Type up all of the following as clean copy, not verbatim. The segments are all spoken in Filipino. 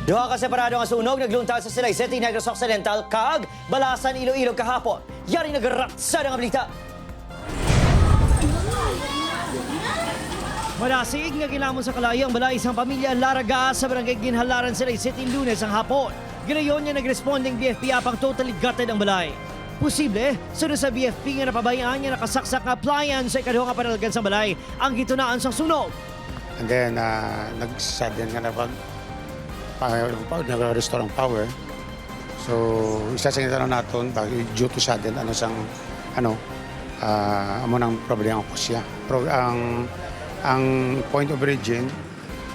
Duha ka separado nga sunog nagluntag sa Silay City, Negros Occidental, kag Balasan, Iloilo kahapon. Yari nagarat sa nga balita. Manasig nga gilamon sa kalayang balay isang pamilya Laraga sa barangay Ginhalaran, Silay City, Lunes ang hapon. Ginayon niya nagresponding BFP apang totally gutted ang balay. Posible, sunod sa BFP nga napabayaan niya nakasaksak nga appliance sa ikaduha nga panalgan sa balay ang gitunaan sa sunog. And then, nag-sudden nga na nag-restore ang power. So, isa sa tanong natin, due to sudden, amo ng problema ko siya. Ang point of origin,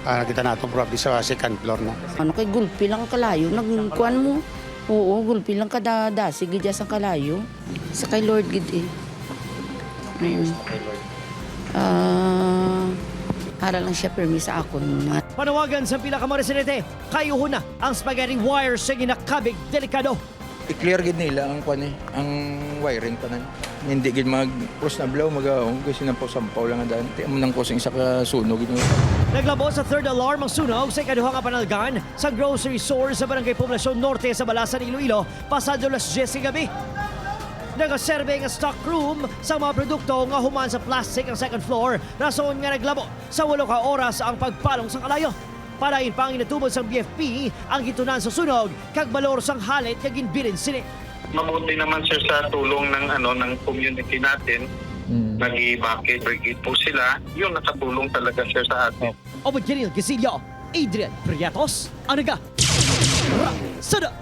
nakita natin probably sa second floor na. Ano kay gulpi lang kalayo, nagkuan mo. Oo, gulpi lang kada sige dyan sa kalayo. Sa kay Lord gid eh. Ayun. Para lang siya permi sa akon. Panawagan sa pila ka mga residente, kayuho na ang spaghetti wires sa ginakabig delikado. I-clear gid nila ang ang wiring pa nan. Hindi gid mag-cross na blow magaong kasi nang sampaw lang ang daan. Amo nang kusing isa ka sunog gid. Naglabo sa third alarm ang sunog sa ikaduha nga panalgan sa grocery store sa Barangay Poblasyon Norte sa Balasan, Iloilo, pasado las 10 gabi. Nagaserve nga stock room sa mga produkto nga human sa plastic ang second floor, rason nga naglabo sa 8 ka oras ang pagpalong sa kalayo. Parain pang inatubod sa BFP ang gitunan sa sunog kag balor sang halit nga ginbilin sini. Mabuti naman sir sa tulong ng community natin. Nag-i-bucket brigade po sila. Yun nakatulong talaga sir sa atin. Obod Kiril Gisilio, Adrian Prietos, ang naga. Sada!